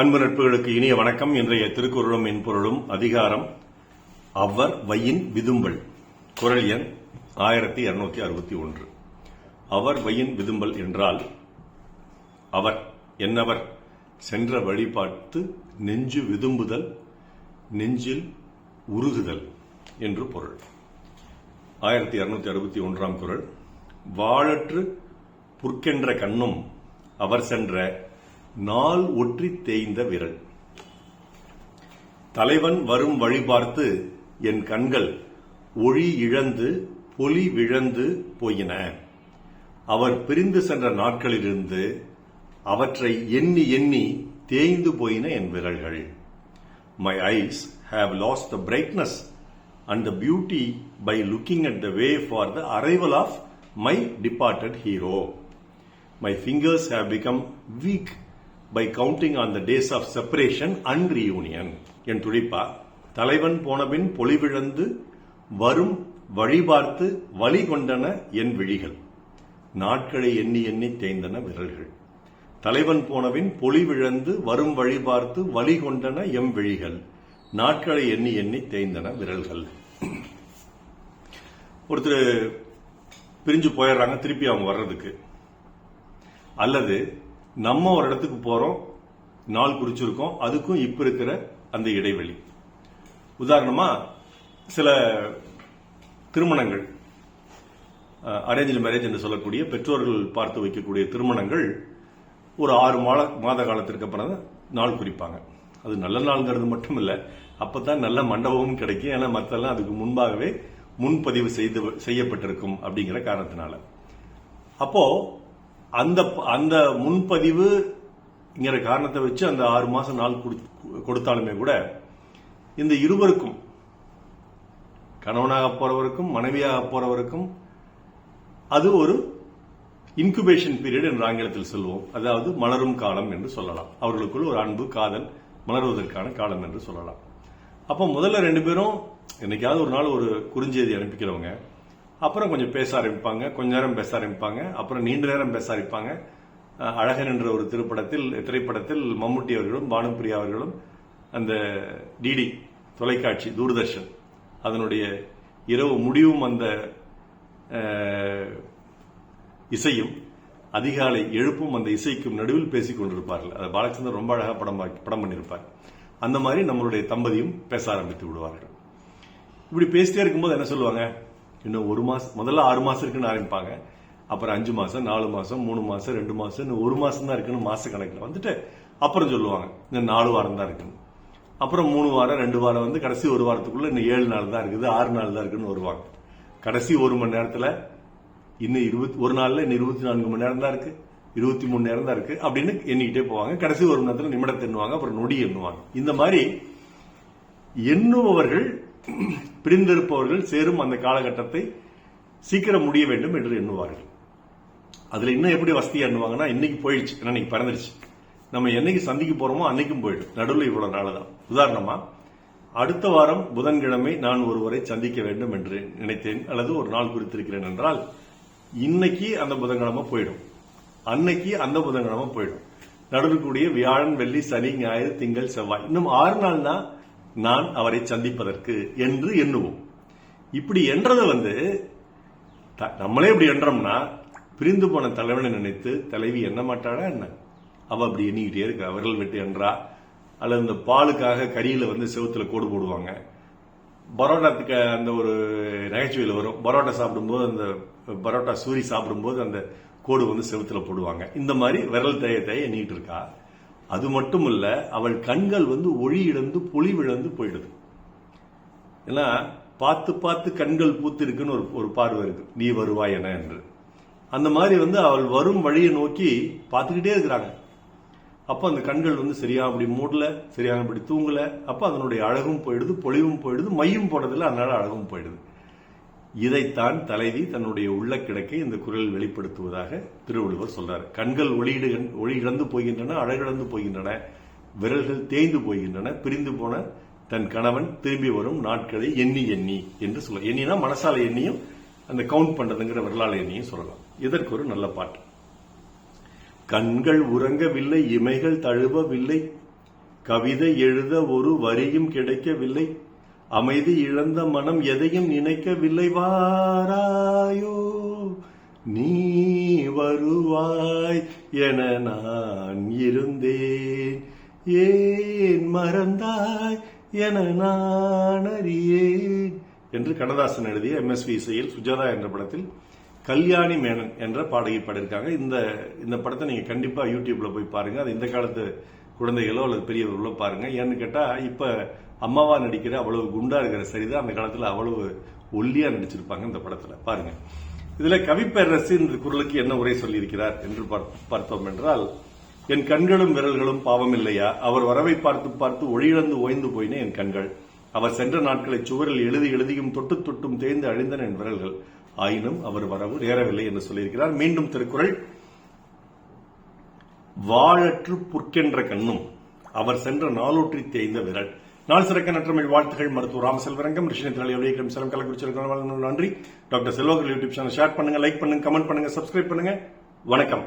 அன்பு நட்புகளுக்கு இனிய வணக்கம். இன்றைய திருக்குறளும் மென்பொருளும் அதிகாரம் அவர் வையின் விதும்பல். குறள் எண் 1261. அவர் வையின் விதும்பல் என்றால் அவர் என்னவர் சென்ற வழி பார்த்து நெஞ்சு விதும்புதல், நெஞ்சில் உருகுதல் என்று பொருள். 1261 குறள். வாழற்று புற்கென்ற கண்ணும் அவர் சென்ற நாள் ஒற்றி தேய்ந்த விரல். தலைவன் வரும் வழி பார்த்து என் கண்கள் ஒளி இழந்து பொலி விழந்து போயின. அவர் பிரிந்து சென்ற நாட்களிலிருந்து அவற்றை எண்ணி எண்ணி தேய்ந்து போயின என் விரல்கள். My eyes have lost the brightness and the beauty by looking at the way for the arrival of my departed hero. My fingers have become weak by counting on the days of separation and reunion. என் துடிப்பா, தலைவன் போனபின் பொலிவிழந்து வரும் வழி பார்த்து வழி கொண்டன என் விழிகள். நாட்களை எண்ணி எண்ணி தேய்ந்தன விரல்கள். தலைவன் போனபின் பொலிவிழந்து வரும் வழி பார்த்து வழி கொண்டன எம் விழிகள். நாட்களை எண்ணி எண்ணி தேய்ந்தன விரல்கள். ஒருத்தர் பிரிஞ்சு போயிடுறாங்க, திருப்பி அவங்க வர்றதுக்கு, அல்லது நம்ம ஒரு இடத்துக்கு போறோம், நாள் குறிச்சிருக்கோம், அதுக்கும் இப்ப இருக்கிற அந்த இடைவெளி. உதாரணமா சில திருமணங்கள், அரேஞ்ச் மேரேஜ் என்று சொல்லக்கூடிய பெற்றோர்கள் பார்த்து வைக்கக்கூடிய திருமணங்கள் ஒரு 6 மாத காலத்திற்கு அப்புறம் நாள் குறிப்பாங்க. அது நல்ல நாள்ங்கிறது மட்டும் இல்ல, அப்பதான் நல்ல மண்டபமும் கிடைக்கும். ஏன்னா மத்தெல்லாம் அதுக்கு முன்பாகவே முன்பதிவு செய்யப்பட்டிருக்கும் அப்படிங்கிற காரணத்தினால. அப்போ அந்த முன்பதிவுங்கிற காரணத்தை வச்சு அந்த 6 மாசம் நாள் கொடுத்தாலுமே கூட இந்த இருவருக்கும், கணவனாக போறவருக்கும் மனைவியாக போறவருக்கும், அது ஒரு இன்குபேஷன் பீரியட் என்று ஆங்கிலத்தில் சொல்லுவோம். அதாவது மலரும் காலம் என்று சொல்லலாம். அவர்களுக்குள் ஒரு அன்பு காதல் மலர்வதற்கான காலம் என்று சொல்லலாம். அப்ப முதல்ல 2 பேரும் என்னைக்காவது ஒரு நாள் ஒரு குறுஞ்செய்தி அனுப்பிக்கிறவங்க, அப்புறம் கொஞ்சம் பேச ஆரம்பிப்பாங்க, கொஞ்ச நேரம் பேச ஆரம்பிப்பாங்க, அப்புறம் நீண்ட நேரம் பேச ஆரம்பிப்பாங்க. அழகன் என்ற ஒரு திரைப்படத்தில் மம்முட்டி அவர்களும் பானுப்பிரியா அவர்களும் அந்த டிடி தொலைக்காட்சி தூர்தர்ஷன் அதனுடைய இரவு முடிவும் அந்த இசையும் அதிகாலை எழுப்பும் அந்த இசைக்கும் நடுவில் பேசிக் கொண்டிருப்பார்கள். அதை பாலச்சந்தர் ரொம்ப அழகா படம் பண்ணியிருப்பார். அந்த மாதிரி நம்மளுடைய தம்பதியும் பேச ஆரம்பித்து விடுவார்கள். இப்படி பேசிட்டே இருக்கும்போது என்ன சொல்லுவாங்க, இன்னும் 1 மாசம், முதல்ல 6 மாசம் இருக்குன்னு ஆரம்பிப்பாங்க, அப்புறம் 5 மாசம் 4 மாசம் 3 மாசம் 2 மாசம் இன்னும் 1 மாசம் தான் இருக்குன்னு மாச கணக்கில் வந்துட்டு அப்புறம் சொல்லுவாங்க இன்னும் 4 வாரம் தான் இருக்குன்னு. அப்புறம் 3 வாரம் 2 வாரம் வந்து கடைசி 1 வாரத்துக்குள்ள இன்னும் 7 நாள் தான் இருக்குது, 6 நாள் தான் இருக்குன்னு வருவாங்க. கடைசி 1 மணி நேரத்துல இன்னும் 21 நாள்ல இன்னும் 24 மணி நேரம் தான் இருக்கு, 23 நேரம் தான் இருக்கு அப்படின்னு எண்ணிக்கிட்டே போவாங்க. கடைசி 1 மணி நேரத்துல நிமிடத்தை எண்ணுவாங்க, அப்புறம் நொடி எண்ணுவாங்க. இந்த மாதிரி எண்ணுபவர்கள், பிரிந்திருப்பவர்கள் சேரும் அந்த காலகட்டத்தை சீக்கிரம் முடிய வேண்டும் என்று எண்ணுவார்கள். அதுல இன்னும் எப்படி வசதியா எண்ணுவாங்கன்னா, இன்னைக்கு போயிடுச்சு, இன்னைக்கு பறந்துருச்சு, நம்ம என்னைக்கு சந்திக்க போறோமோ அன்னைக்கும் போயிடும், நடுவில் இவ்வளவு நாள்தான். உதாரணமா, அடுத்த வாரம் புதன்கிழமை நான் ஒருவரை சந்திக்க வேண்டும் என்று நினைத்தேன் அல்லது ஒரு நாள் குறித்திருக்கிறேன் என்றால், இன்னைக்கு அந்த புதன்கிழமை போயிடும், அன்னைக்கு அந்த புதன்கிழமை போயிடும், நடுவில் கூடிய வியாழன் வெள்ளி சனி ஞாயிறு திங்கள் செவ்வாய், இன்னும் 6 நாள் தான் நான் அவரை சந்திப்பதற்கு என்று எண்ணுவோம். இப்படி என்றது வந்து நம்மளே இப்படி எண்ணோம்னா, பிரிந்து போன தலைவனை நினைத்து தலைவி எண்ண மாட்டாடா என்ன? அவ அப்படி எண்ணிக்கிட்டே இருக்கா. விரல் வெட்டு என்றா, அல்லது இந்த பாலுக்காக கரியில வந்து செவுத்துல கோடு போடுவாங்க. பரோட்டாத்துக்கு அந்த ஒரு நகைச்சுவையில் வரும், பரோட்டா சாப்பிடும்போது அந்த பரோட்டா சூரி சாப்பிடும்போது அந்த கோடு வந்து செவுத்துல போடுவாங்க. இந்த மாதிரி விரல் தேய எண்ணிட்டு இருக்கா. அது மட்டும் இல்ல, அவள் கண்கள் வந்து ஒளி இழந்து பொலிவிழந்து போயிடுது. ஏன்னா பார்த்து பார்த்து கண்கள் பூத்து இருக்குன்னு ஒரு பார்வை இருக்கு, நீ வருவாய் என என்று. அந்த மாதிரி வந்து அவள் வரும் வழியை நோக்கி பார்த்துக்கிட்டே இருக்கிறாங்க. அப்ப அந்த கண்கள் வந்து சரியா அப்படி மூடல, சரியான அப்படி தூங்கல. அப்ப அதனுடைய அழகும் போயிடுது, பொலிவும் போயிடுது, மையும் போடுறதில்ல, அதனால அழகும் போயிடுது. இதைத்தான் தலைவி தன்னுடைய உள்ள கிடக்கை இந்த குரலில் வெளிப்படுத்துவதாக திருவள்ளுவர் சொல்றாரு. கண்கள் ஒளி இழந்து போகின்றன, அழகிழந்து போகின்றன, விரல்கள் தேய்ந்து போகின்றன, பிரிந்து போன தன் கணவன் திரும்பி வரும் நாட்களை எண்ணி எண்ணி என்று சொல்ல. எண்ணினா மனசால எண்ணியும் அந்த கவுண்ட் பண்றதுங்கிற விரலால எண்ணியும் சொல்லலாம். இதற்கு ஒரு நல்ல பாட்டு. கண்கள் உறங்கவில்லை, இமைகள் தழுவவில்லை, கவிதை எழுத ஒரு வரியும் கிடைக்கவில்லை, அமைதி இழந்த மனம் எதையும் நினைக்கவில்லை. வாராயோ நீ வருவாய் என நான் இருந்தேன், ஏன் மறந்தாய் என நான் அறியேன் என்று கண்ணதாசன் எழுதிய MSV இசையில் சுஜாதா என்ற படத்தில் கல்யாணி மேனன் என்ற பாடகி பாடியிருக்காங்க. இந்த படத்தை நீங்க கண்டிப்பா யூடியூப்ல போய் பாருங்க. அது இந்த காலத்து குழந்தைகளோ அல்லது பெரியவர்களோ பாருங்க. ஏன்னு கேட்டா இப்ப அம்மாவா நடிக்கிற அவ்வளவு குண்டா இருக்கிற சரிதான் அந்த காலத்துல அவ்வளவு ஒல்லியா நடிச்சிருப்பாங்க இந்த படத்துல பாருங்க. இதுல கவிப்பேரரசு இந்த குரலுக்கு என்ன உரை சொல்லியிருக்கிறார் என்று பார்த்தோம் என்றால், என் கண்களும் விரல்களும் பாவம் இல்லையா, அவர் வரவை பார்த்து பார்த்து ஒளியிழந்து ஓய்ந்து போயின என் கண்கள், அவர் சென்ற நாட்களை சுவரில் எழுதியும் தொட்டு தொட்டும் தேய்ந்து அழிந்தன என் விரல்கள், ஆயினும் அவர் வரவு நேரவில்லை என்று சொல்லியிருக்கிறார். மீண்டும் திருக்குறள், வாழற்று புற்கென்ற கண்ணும் அவர் சென்ற நாளொற்றி தேய்ந்த விரல். நாள் சிறக்க நற்றமிழ் வாழ்த்துகள். மருத்துவர் ராமசெல்வரங்கம், ரிஷினி சேலம், கள்ளக்குறிச்சி. நன்றி. டாக்டர் செல்வர்கள் யூடியூப் சேனல் ஷேர் பண்ணுங்க, லைக் பண்ணுங்க, கமெண்ட் பண்ணுங்க, சப்ஸ்கிரைப் பண்ணுங்க. வணக்கம்.